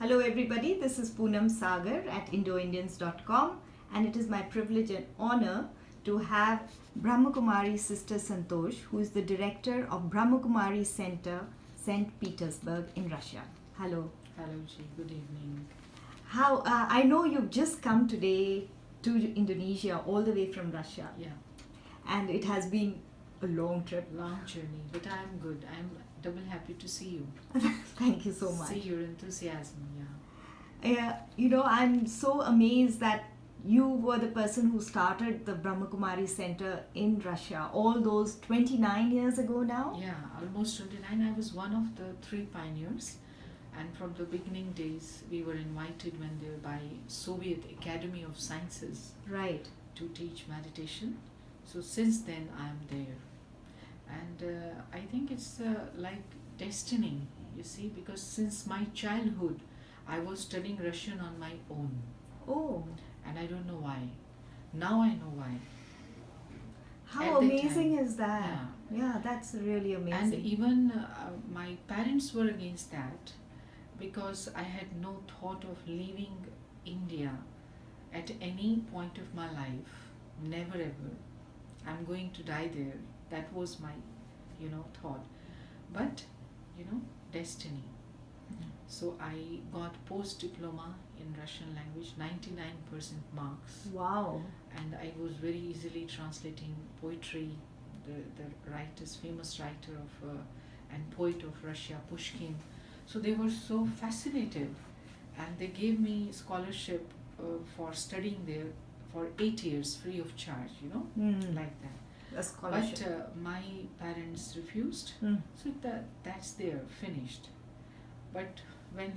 Hello everybody, this is Poonam Sagar at Indoindians.com, and it is my privilege and honor to have Brahmakumari Sister Santosh, who is the director of Brahmakumari Center, St. Petersburg in Russia. Hello. Hello, Ji. Good evening. I know you've just come today to Indonesia all the way from Russia. Yeah. And it has been a long trip. Long journey, but I'm good. I'm double happy to see you. Thank you so much. See your enthusiasm, yeah. I'm so amazed that you were the person who started the Brahmakumari Center in Russia all those 29 years ago now. Yeah, almost 29. I was one of the 3 pioneers. And from the beginning days, we were invited by Soviet Academy of Sciences. Right. To teach meditation. So since then, I'm there. And I think it's like destiny, you see, because since my childhood, I was studying Russian on my own. Oh. And I don't know why. Now I know why. How amazing is that? Yeah, that's really amazing. And even my parents were against that because I had no thought of leaving India at any point of my life. Never ever. I'm going to die there. That was my, thought. But, destiny. Mm-hmm. So I got post-diploma in Russian language, 99% marks. Wow. And I was very easily translating poetry. The writers, famous writer and poet of Russia, Pushkin. So they were so fascinated. And they gave me scholarship for studying there for 8 years free of charge, like that. A scholarship. But my parents refused, so that's there, finished. But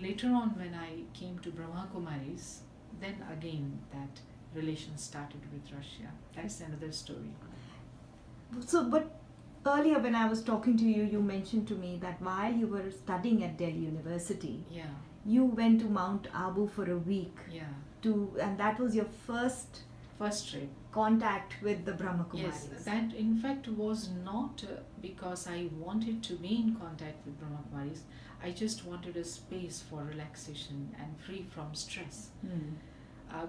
later on when I came to Brahmakumaris, then again that relation started with Russia. That's another story. So, but earlier when I was talking to you, you mentioned to me that while you were studying at Delhi University, you went to Mount Abu for a week. Yeah. And that was your first trip. Contact with the Brahmakumaris. Yes, that in fact was not because I wanted to be in contact with Brahmakumaris. I just wanted a space for relaxation and free from stress.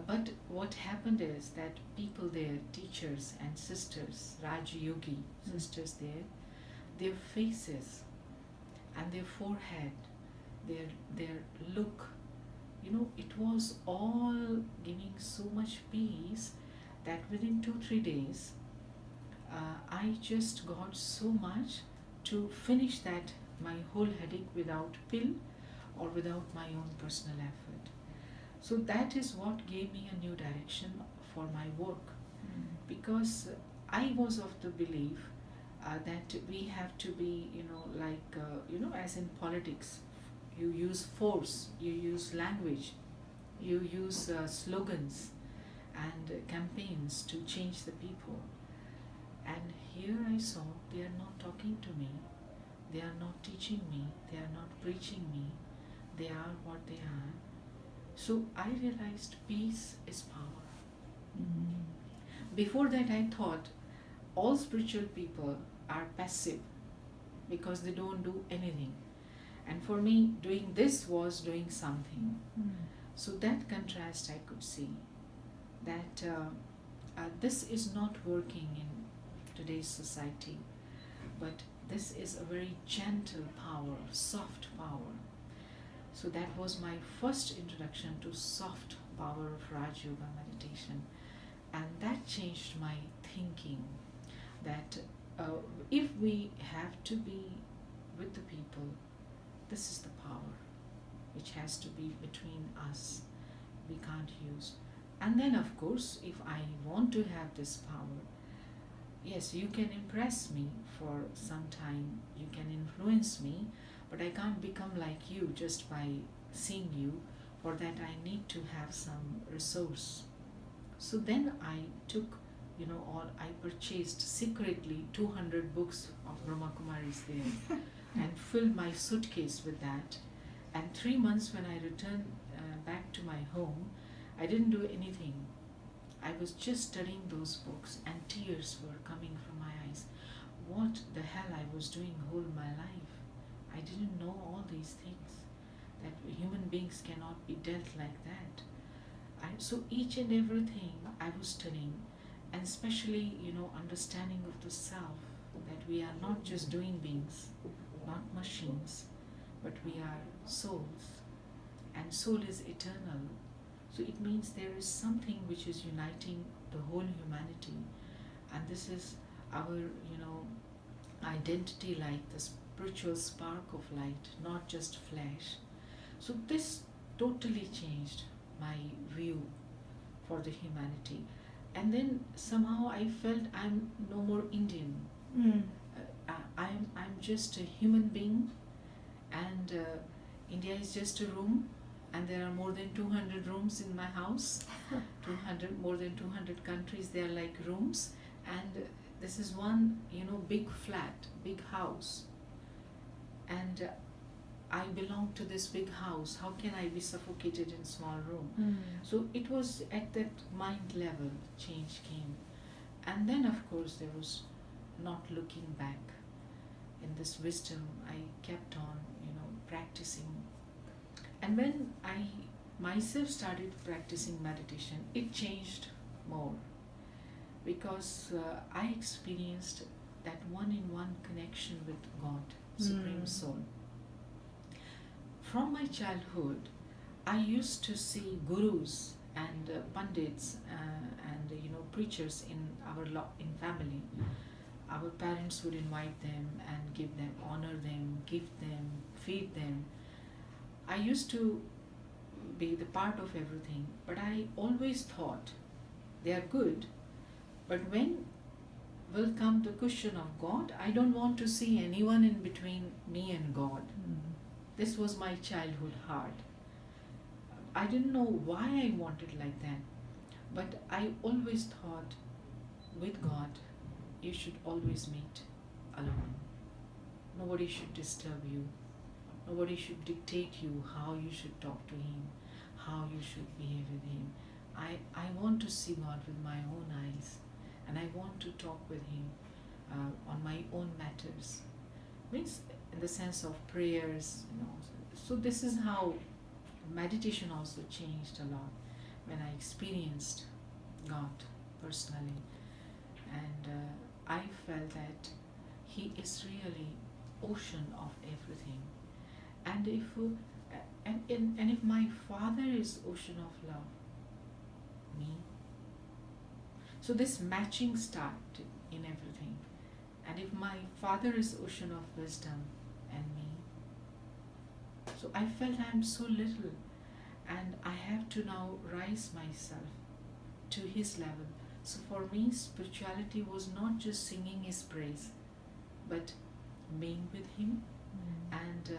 But what happened is that people there, teachers and sisters, Raj Yogi sisters there, their faces and their forehead, their look, it was all giving so much peace that within 2-3 days, I just got so much to finish that my whole headache without pill or without my own personal effort. So that is what gave me a new direction for my work, because I was of the belief that we have to be, as in politics, you use force, you use language, you use slogans and campaigns to change the people. And here I saw they are not talking to me, they are not teaching me, they are not preaching me, they are what they are. So I realized peace is power. Before that I thought all spiritual people are passive because they don't do anything. And for me, doing this was doing something. So that contrast I could see, that this is not working in today's society, but this is a very gentle power, soft power. So that was my first introduction to soft power of Raj Yoga meditation. And that changed my thinking, that if we have to be with the people, this is the power which has to be between us. We can't use. And then of course, if I want to have this power, yes, you can impress me for some time, you can influence me, but I can't become like you just by seeing you. For that I need to have some resource. So then I took, I purchased secretly 200 books of Brahmakumaris there and filled my suitcase with that. And 3 months when I returned back to my home, I didn't do anything. I was just studying those books and tears were coming from my eyes. What the hell I was doing whole my life? I didn't know all these things. That human beings cannot be dealt like that. So each and everything I was studying, and especially, understanding of the self, that we are not just doing beings, not machines, but we are souls, and soul is eternal. So it means there is something which is uniting the whole humanity, and this is our, identity, like the spiritual spark of light, not just flesh. So this totally changed my view for the humanity. And then somehow I felt I'm no more Indian. Mm. I'm just a human being, and India is just a room, and there are more than 200 rooms in my house. 200, more than 200 countries, they are like rooms, and this is one, big flat, big house, and I belong to this big house. How can I be suffocated in small room? Mm. So it was at that mind level change came, and then of course there was not looking back. In this wisdom, I kept on, practicing, and when I myself started practicing meditation, it changed more, because I experienced that one-in-one connection with God, Supreme Soul. From my childhood, I used to see gurus and pandits and preachers in our in family. Our parents would invite them and give them, honor them, gift them, feed them. I used to be the part of everything, but I always thought they are good, but when will come the question of God, I don't want to see anyone in between me and God. This was my childhood heart. I didn't know why I wanted like that, but I always thought, with God, you should always meet alone. Nobody should disturb you. Nobody should dictate you how you should talk to Him, how you should behave with Him. I want to see God with my own eyes, and I want to talk with Him on my own matters. Means in the sense of prayers, So this is how meditation also changed a lot when I experienced God personally, and I felt that He is really ocean of everything. And if my Father is ocean of love, me. So this matching started in everything. And if my Father is ocean of wisdom and me, so I felt I am so little, and I have to now rise myself to His level. So for me, spirituality was not just singing His praise, but being with Him and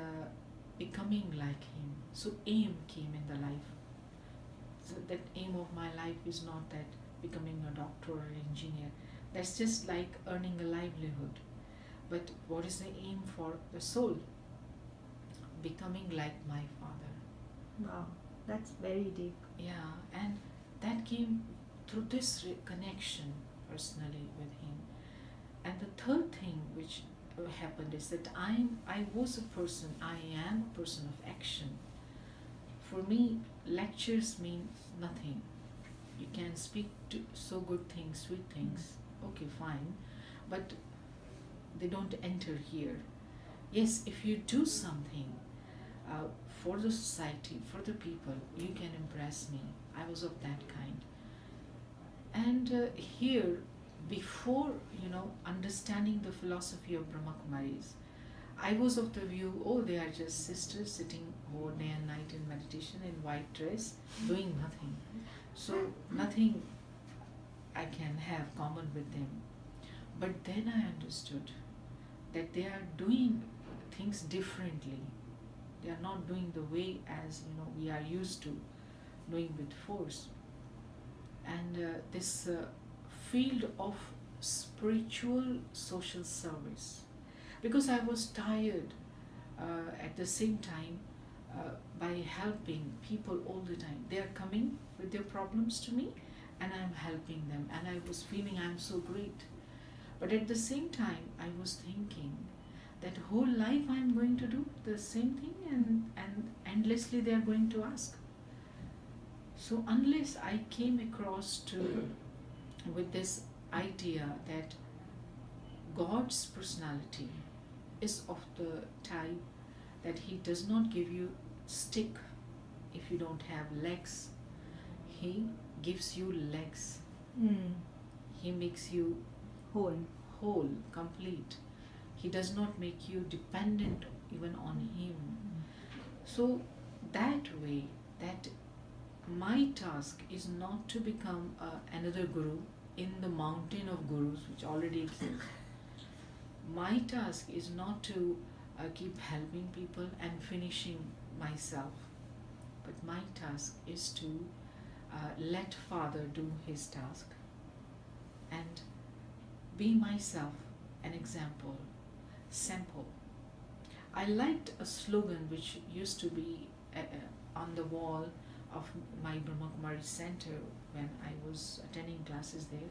becoming like Him. So aim came in the life. So that aim of my life is not that becoming a doctor or an engineer. That's just like earning a livelihood. But what is the aim for the soul? Becoming like my Father. Wow, that's very deep. Yeah, and that came through this connection personally with Him. And the third thing which happened is that I am a person of action. For me, lectures mean nothing. You can speak to so good things, sweet things, okay, fine, but they don't enter here. Yes, if you do something for the society, for the people, you can impress me. I was of that kind. And here, before understanding the philosophy of Brahma Kumaris, I was of the view, oh, they are just sisters sitting whole day and night in meditation in white dress, doing nothing. So nothing I can have common with them. But then I understood that they are doing things differently. They are not doing the way as we are used to doing with force. And this field of spiritual social service, because I was tired at the same time by helping people all the time. They are coming with their problems to me, and I'm helping them, and I was feeling I'm so great. But at the same time, I was thinking that whole life I'm going to do the same thing, and endlessly they are going to ask. So unless I came across to with this idea that God's personality is of the type that He does not give you stick if you don't have legs. He gives you legs. He makes you whole, complete. He does not make you dependent even on Him. So that way, that my task is not to become another guru in the mountain of gurus which already exists. My task is not to keep helping people and finishing myself, but my task is to let Father do His task and be myself an example, sample. I liked a slogan which used to be on the wall of my Brahma Kumari center when I was attending classes there,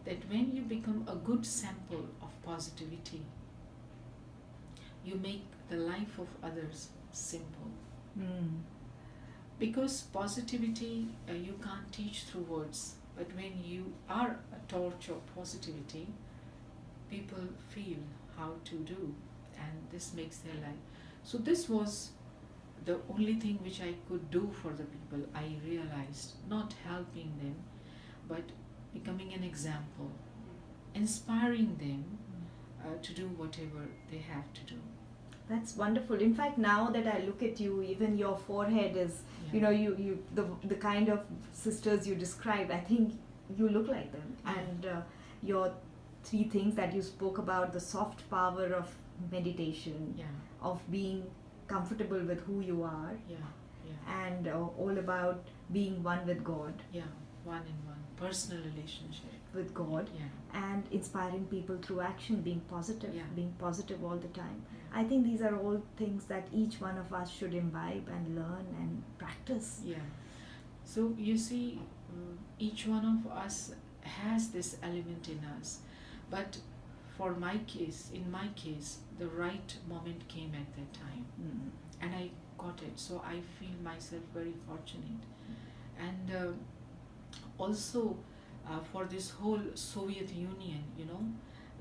that when you become a good sample of positivity, you make the life of others simple. Because positivity you can't teach through words, but when you are a torch of positivity, people feel how to do, and this makes their life. So this was the only thing which I could do for the people. I realized, not helping them, but becoming an example, inspiring them to do whatever they have to do. That's wonderful. In fact, now that I look at you, even your forehead is, the kind of sisters you described, I think you look like them. And your three things that you spoke about, the soft power of meditation, of being comfortable with who you are, and all about being one with God. One-in-one, personal relationship with God, and inspiring people through action, being positive all the time. I think these are all things that each one of us should imbibe and learn and practice. So you see, each one of us has this element in us, but in my case, the right moment came at that time, and I got it. So I feel myself very fortunate, and also for this whole Soviet Union,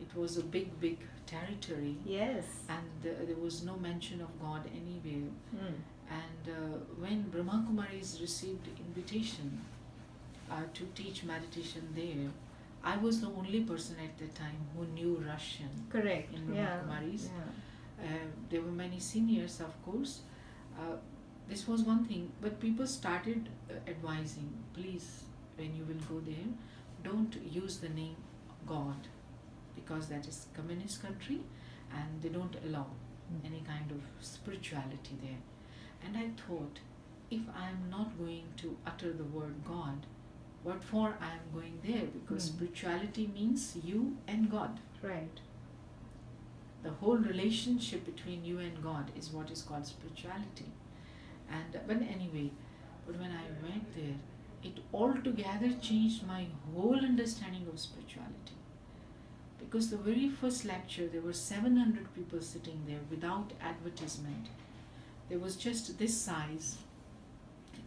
it was a big territory. Yes. And there was no mention of God anywhere. And when Brahma Kumaris received invitation to teach meditation there, I was the only person at the time who knew Russian. Correct. In Brahma Kumaris. There were many seniors, of course. This was one thing, but people started advising, please, when you will go there, don't use the name God, because that is communist country and they don't allow any kind of spirituality there. And I thought, if I am not going to utter the word God, what for I am going there? Because spirituality means you and God. Right. The whole relationship between you and God is what is called spirituality. And but when I went there, it altogether changed my whole understanding of spirituality. Because the very first lecture, there were 700 people sitting there without advertisement. There was just this size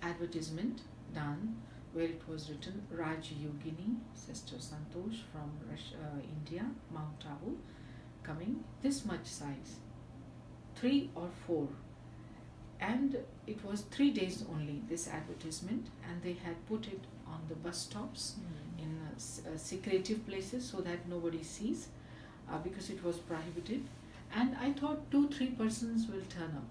advertisement done where it was written Raj Yogini, Sister Santosh from Russia, India, Mount Abu, coming, this much size, 3 or 4. And it was 3 days only, this advertisement, and they had put it on the bus stops in secretive places so that nobody sees, because it was prohibited. And I thought 2-3 persons will turn up.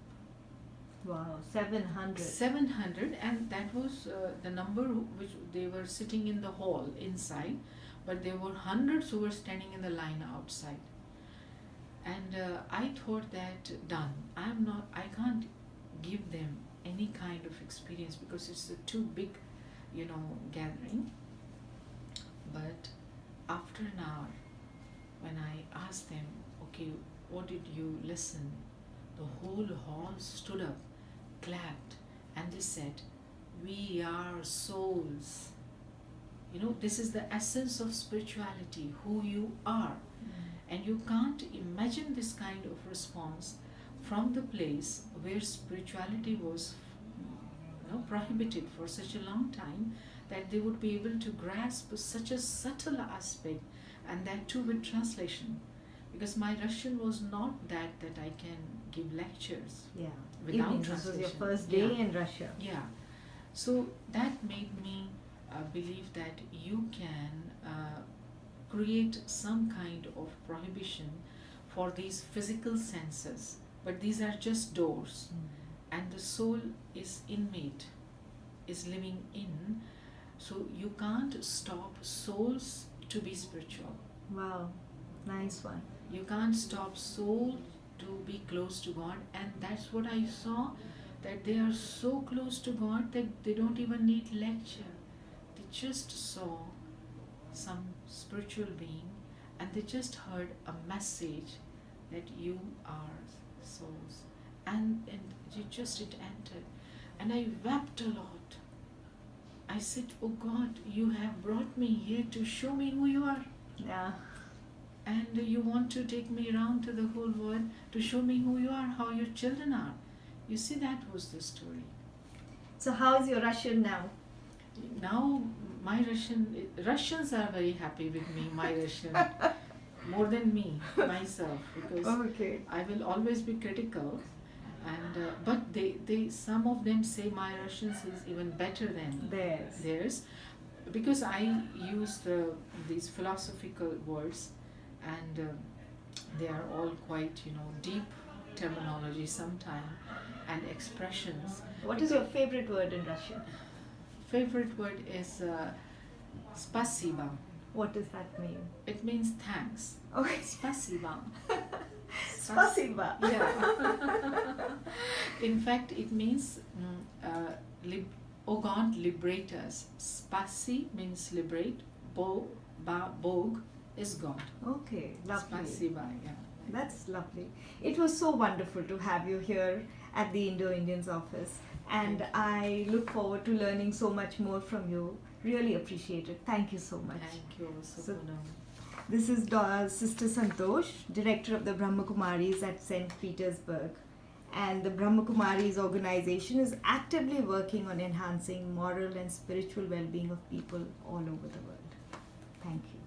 Wow, 700. 700, and that was the number which they were sitting in the hall inside, but there were hundreds who were standing in the line outside. And I thought that done. I can't give them any kind of experience because it's a too big, gathering. But after an hour, when I asked them, okay, what did you listen? The whole hall stood up, clapped, and they said, we are souls. This is the essence of spirituality, who you are. And you can't imagine this kind of response from the place where spirituality was prohibited for such a long time, that they would be able to grasp such a subtle aspect, and that too with translation. Because my Russian was not that I can give lectures Yeah. without Evening, translation. this was your first day in Russia. Yeah. So that made me believe that you can create some kind of prohibition for these physical senses, but these are just doors, and the soul is inmate, is living in, so you can't stop souls to be spiritual. Wow, nice one. You can't stop soul to be close to God, and that's what I saw, that they are so close to God that they don't even need lecture. They just saw some spiritual being, and they just heard a message that you are souls, and it entered, and I wept a lot. I said, oh God, you have brought me here to show me who you are, Yeah. and you want to take me around to the whole world to show me who you are, how your children are. You see, that was the story. So how is your Russian now? Now my Russians are very happy with me, my Russian, more than me, myself, because Okay. I will always be critical, and but they some of them say my Russians is even better than theirs, because I use these philosophical words, and they are all quite deep terminology sometimes, and expressions. What is your favorite word in Russian? Favorite word is spasiba. What does that mean? It means thanks. Okay. Spasiba. Spasiba. Yeah. In fact, it means oh God, liberate us. Spasi means liberate. Bog is God. Okay, lovely. Spasiba, yeah. That's lovely. It was so wonderful to have you here at the Indo-Indians office, and I look forward to learning so much more from you. Really appreciate it. Thank you so much. Thank you also, So, Poonam. this is Sister Santosh, Director of the Brahma Kumaris at St. Petersburg. And the Brahma Kumaris organization is actively working on enhancing moral and spiritual well-being of people all over the world. Thank you.